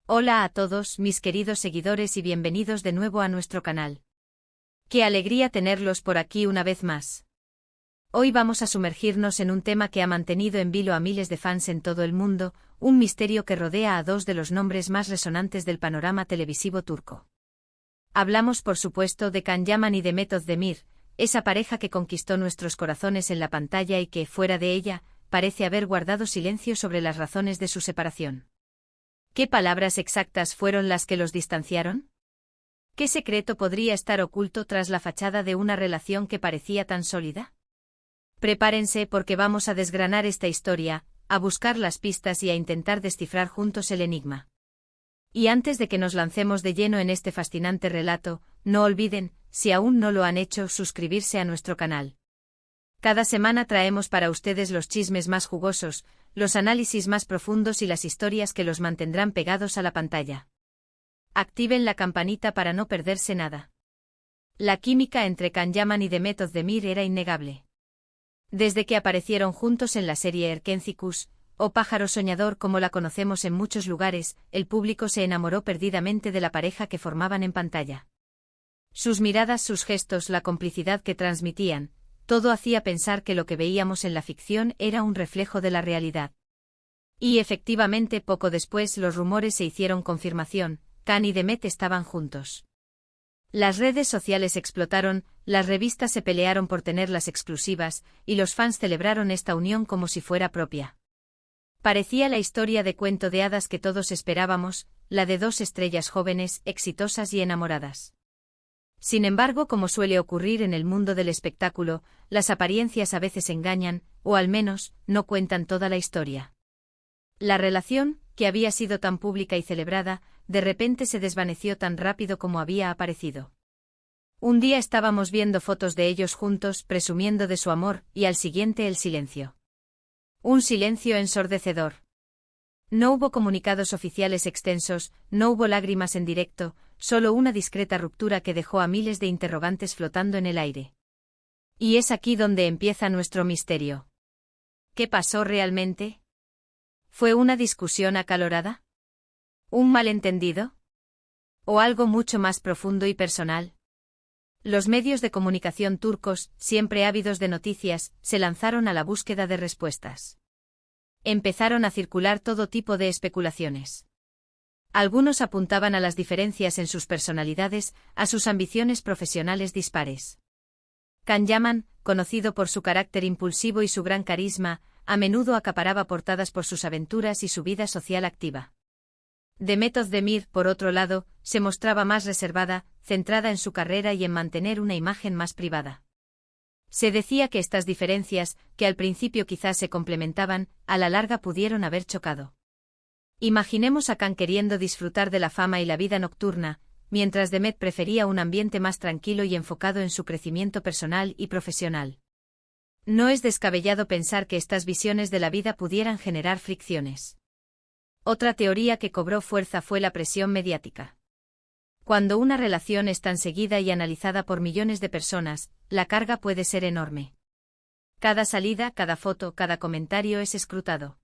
Hola a todos, mis queridos seguidores y bienvenidos de nuevo a nuestro canal. ¡Qué alegría tenerlos por aquí una vez más! Hoy vamos a sumergirnos en un tema que ha mantenido en vilo a miles de fans en todo el mundo, un misterio que rodea a dos de los nombres más resonantes del panorama televisivo turco. Hablamos por supuesto de Can Yaman y Demet Özdemir, esa pareja que conquistó nuestros corazones en la pantalla y que, fuera de ella, parece haber guardado silencio sobre las razones de su separación. ¿Qué palabras exactas fueron las que los distanciaron? ¿Qué secreto podría estar oculto tras la fachada de una relación que parecía tan sólida? Prepárense porque vamos a desgranar esta historia, a buscar las pistas y a intentar descifrar juntos el enigma. Y antes de que nos lancemos de lleno en este fascinante relato, no olviden, si aún no lo han hecho, suscribirse a nuestro canal. Cada semana traemos para ustedes los chismes más jugosos, los análisis más profundos y las historias que los mantendrán pegados a la pantalla. Activen la campanita para no perderse nada. La química entre Can Yaman y Demet Özdemir era innegable. Desde que aparecieron juntos en la serie Erkencikus, o Pájaro Soñador como la conocemos en muchos lugares, el público se enamoró perdidamente de la pareja que formaban en pantalla. Sus miradas, sus gestos, la complicidad que transmitían, todo hacía pensar que lo que veíamos en la ficción era un reflejo de la realidad. Y efectivamente poco después los rumores se hicieron confirmación, Can y Demet estaban juntos. Las redes sociales explotaron, las revistas se pelearon por tener las exclusivas, y los fans celebraron esta unión como si fuera propia. Parecía la historia de cuento de hadas que todos esperábamos, la de dos estrellas jóvenes, exitosas y enamoradas. Sin embargo, como suele ocurrir en el mundo del espectáculo, las apariencias a veces engañan, o al menos, no cuentan toda la historia. La relación, que había sido tan pública y celebrada, de repente se desvaneció tan rápido como había aparecido. Un día estábamos viendo fotos de ellos juntos, presumiendo de su amor, y al siguiente el silencio. Un silencio ensordecedor. No hubo comunicados oficiales extensos, no hubo lágrimas en directo, solo una discreta ruptura que dejó a miles de interrogantes flotando en el aire. Y es aquí donde empieza nuestro misterio. ¿Qué pasó realmente? ¿Fue una discusión acalorada? ¿Un malentendido? ¿O algo mucho más profundo y personal? Los medios de comunicación turcos, siempre ávidos de noticias, se lanzaron a la búsqueda de respuestas. Empezaron a circular todo tipo de especulaciones. Algunos apuntaban a las diferencias en sus personalidades, a sus ambiciones profesionales dispares. Can Yaman, conocido por su carácter impulsivo y su gran carisma, a menudo acaparaba portadas por sus aventuras y su vida social activa. Demet Özdemir, por otro lado, se mostraba más reservada, centrada en su carrera y en mantener una imagen más privada. Se decía que estas diferencias, que al principio quizás se complementaban, a la larga pudieron haber chocado. Imaginemos a Can queriendo disfrutar de la fama y la vida nocturna, mientras Demet prefería un ambiente más tranquilo y enfocado en su crecimiento personal y profesional. No es descabellado pensar que estas visiones de la vida pudieran generar fricciones. Otra teoría que cobró fuerza fue la presión mediática. Cuando una relación es tan seguida y analizada por millones de personas, la carga puede ser enorme. Cada salida, cada foto, cada comentario es escrutado.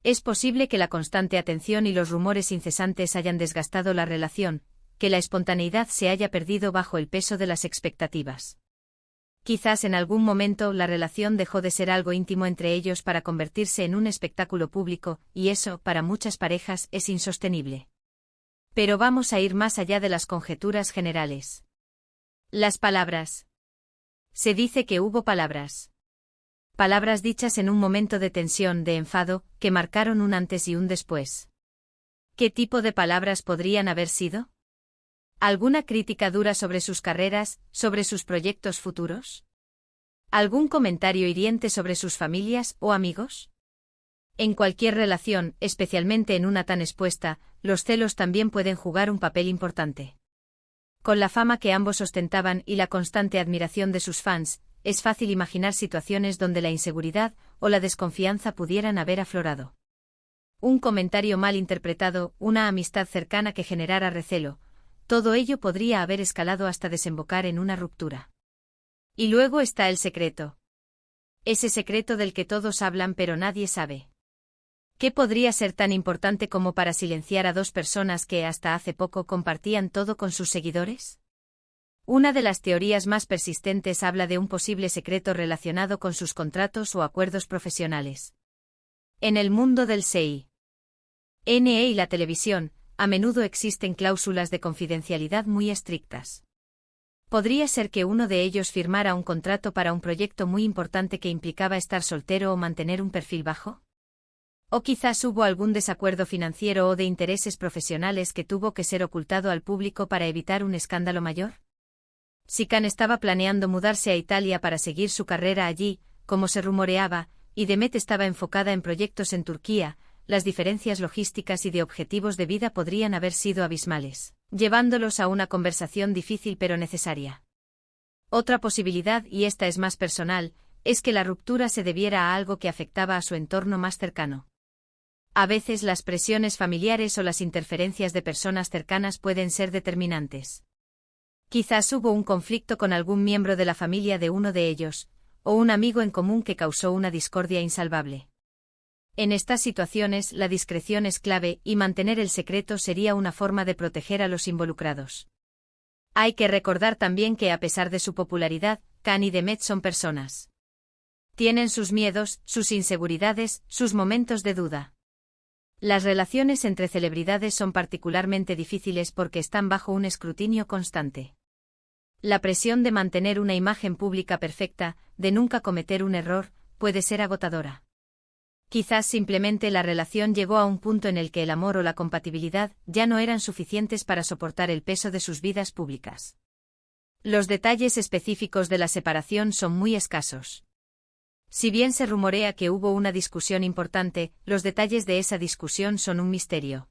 Es posible que la constante atención y los rumores incesantes hayan desgastado la relación, que la espontaneidad se haya perdido bajo el peso de las expectativas. Quizás en algún momento la relación dejó de ser algo íntimo entre ellos para convertirse en un espectáculo público, y eso, para muchas parejas, es insostenible. Pero vamos a ir más allá de las conjeturas generales. Las palabras. Se dice que hubo palabras. Palabras dichas en un momento de tensión, de enfado, que marcaron un antes y un después. ¿Qué tipo de palabras podrían haber sido? ¿Alguna crítica dura sobre sus carreras, sobre sus proyectos futuros? ¿Algún comentario hiriente sobre sus familias o amigos? En cualquier relación, especialmente en una tan expuesta, los celos también pueden jugar un papel importante. Con la fama que ambos ostentaban y la constante admiración de sus fans, es fácil imaginar situaciones donde la inseguridad o la desconfianza pudieran haber aflorado. Un comentario mal interpretado, una amistad cercana que generara recelo, todo ello podría haber escalado hasta desembocar en una ruptura. Y luego está el secreto. Ese secreto del que todos hablan pero nadie sabe. ¿Qué podría ser tan importante como para silenciar a dos personas que hasta hace poco compartían todo con sus seguidores? Una de las teorías más persistentes habla de un posible secreto relacionado con sus contratos o acuerdos profesionales. En el mundo del cine y la televisión, a menudo existen cláusulas de confidencialidad muy estrictas. Podría ser que uno de ellos firmara un contrato para un proyecto muy importante que implicaba estar soltero o mantener un perfil bajo. O quizás hubo algún desacuerdo financiero o de intereses profesionales que tuvo que ser ocultado al público para evitar un escándalo mayor. Si Khan estaba planeando mudarse a Italia para seguir su carrera allí, como se rumoreaba, y Demet estaba enfocada en proyectos en Turquía, las diferencias logísticas y de objetivos de vida podrían haber sido abismales, llevándolos a una conversación difícil pero necesaria. Otra posibilidad, y esta es más personal, es que la ruptura se debiera a algo que afectaba a su entorno más cercano. A veces las presiones familiares o las interferencias de personas cercanas pueden ser determinantes. Quizás hubo un conflicto con algún miembro de la familia de uno de ellos, o un amigo en común que causó una discordia insalvable. En estas situaciones, la discreción es clave y mantener el secreto sería una forma de proteger a los involucrados. Hay que recordar también que a pesar de su popularidad, Khan y Demet son personas. Tienen sus miedos, sus inseguridades, sus momentos de duda. Las relaciones entre celebridades son particularmente difíciles porque están bajo un escrutinio constante. La presión de mantener una imagen pública perfecta, de nunca cometer un error, puede ser agotadora. Quizás simplemente la relación llegó a un punto en el que el amor o la compatibilidad ya no eran suficientes para soportar el peso de sus vidas públicas. Los detalles específicos de la separación son muy escasos. Si bien se rumorea que hubo una discusión importante, los detalles de esa discusión son un misterio.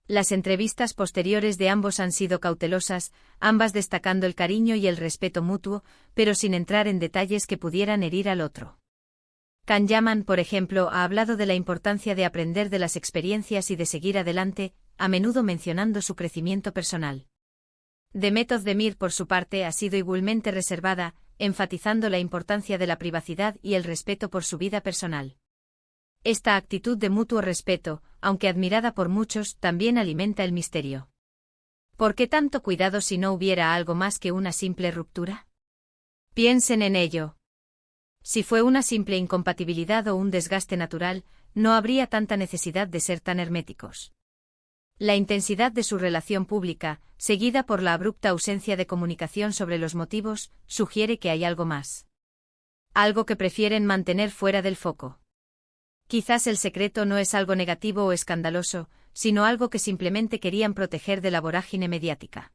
Las entrevistas posteriores de ambos han sido cautelosas, ambas destacando el cariño y el respeto mutuo, pero sin entrar en detalles que pudieran herir al otro. Khan Yaman, por ejemplo, ha hablado de la importancia de aprender de las experiencias y de seguir adelante, a menudo mencionando su crecimiento personal. Demet Özdemir, por su parte, ha sido igualmente reservada, enfatizando la importancia de la privacidad y el respeto por su vida personal. Esta actitud de mutuo respeto, aunque admirada por muchos, también alimenta el misterio. ¿Por qué tanto cuidado si no hubiera algo más que una simple ruptura? Piensen en ello. Si fue una simple incompatibilidad o un desgaste natural, no habría tanta necesidad de ser tan herméticos. La intensidad de su relación pública, seguida por la abrupta ausencia de comunicación sobre los motivos, sugiere que hay algo más. Algo que prefieren mantener fuera del foco. Quizás el secreto no es algo negativo o escandaloso, sino algo que simplemente querían proteger de la vorágine mediática.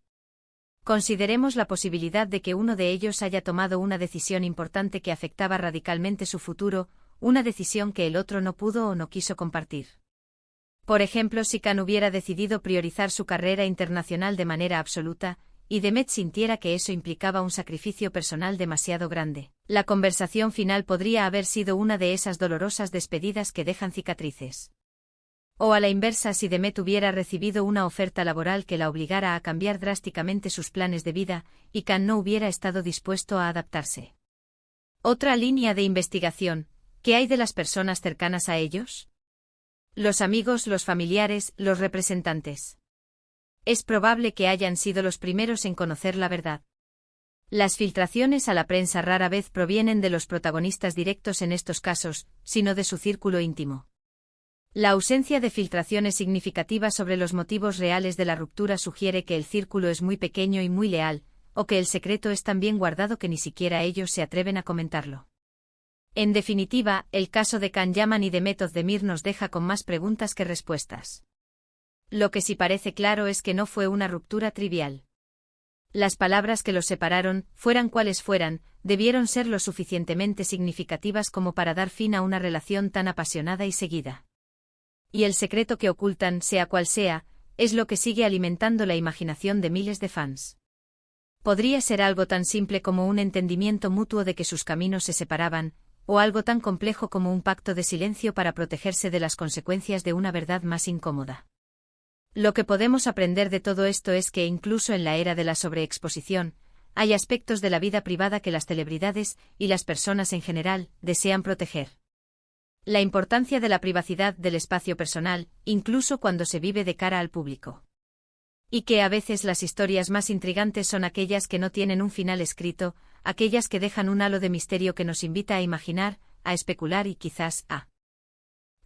Consideremos la posibilidad de que uno de ellos haya tomado una decisión importante que afectaba radicalmente su futuro, una decisión que el otro no pudo o no quiso compartir. Por ejemplo, si Khan hubiera decidido priorizar su carrera internacional de manera absoluta, y Demet sintiera que eso implicaba un sacrificio personal demasiado grande, la conversación final podría haber sido una de esas dolorosas despedidas que dejan cicatrices. O a la inversa, si Demet hubiera recibido una oferta laboral que la obligara a cambiar drásticamente sus planes de vida, y Khan no hubiera estado dispuesto a adaptarse. Otra línea de investigación: ¿qué hay de las personas cercanas a ellos? Los amigos, los familiares, los representantes. Es probable que hayan sido los primeros en conocer la verdad. Las filtraciones a la prensa rara vez provienen de los protagonistas directos en estos casos, sino de su círculo íntimo. La ausencia de filtraciones significativas sobre los motivos reales de la ruptura sugiere que el círculo es muy pequeño y muy leal, o que el secreto es tan bien guardado que ni siquiera ellos se atreven a comentarlo. En definitiva, el caso de Khan Yaman y Demet Özdemir nos deja con más preguntas que respuestas. Lo que sí parece claro es que no fue una ruptura trivial. Las palabras que los separaron, fueran cuales fueran, debieron ser lo suficientemente significativas como para dar fin a una relación tan apasionada y seguida. Y el secreto que ocultan, sea cual sea, es lo que sigue alimentando la imaginación de miles de fans. Podría ser algo tan simple como un entendimiento mutuo de que sus caminos se separaban, o algo tan complejo como un pacto de silencio para protegerse de las consecuencias de una verdad más incómoda. Lo que podemos aprender de todo esto es que incluso en la era de la sobreexposición, hay aspectos de la vida privada que las celebridades, y las personas en general, desean proteger. La importancia de la privacidad del espacio personal, incluso cuando se vive de cara al público. Y que a veces las historias más intrigantes son aquellas que no tienen un final escrito, aquellas que dejan un halo de misterio que nos invita a imaginar, a especular y quizás a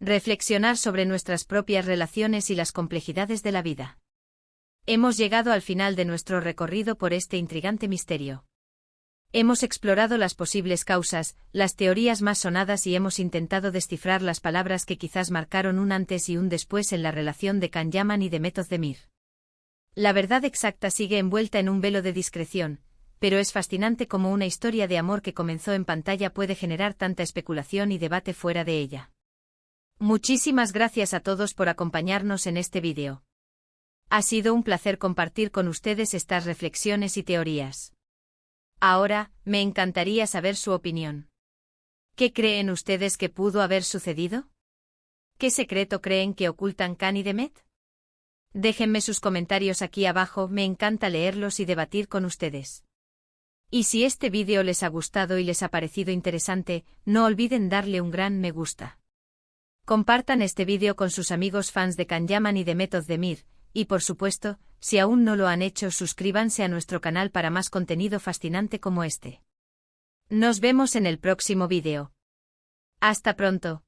reflexionar sobre nuestras propias relaciones y las complejidades de la vida. Hemos llegado al final de nuestro recorrido por este intrigante misterio. Hemos explorado las posibles causas, las teorías más sonadas y hemos intentado descifrar las palabras que quizás marcaron un antes y un después en la relación de Can Yaman y de Method de Mir. La verdad exacta sigue envuelta en un velo de discreción, pero es fascinante cómo una historia de amor que comenzó en pantalla puede generar tanta especulación y debate fuera de ella. Muchísimas gracias a todos por acompañarnos en este vídeo. Ha sido un placer compartir con ustedes estas reflexiones y teorías. Ahora, me encantaría saber su opinión. ¿Qué creen ustedes que pudo haber sucedido? ¿Qué secreto creen que ocultan Can y Demet? Déjenme sus comentarios aquí abajo, me encanta leerlos y debatir con ustedes. Y si este vídeo les ha gustado y les ha parecido interesante, no olviden darle un gran me gusta. Compartan este vídeo con sus amigos fans de Can Yaman y de Method de Mir, y por supuesto, si aún no lo han hecho, suscríbanse a nuestro canal para más contenido fascinante como este. Nos vemos en el próximo vídeo. Hasta pronto.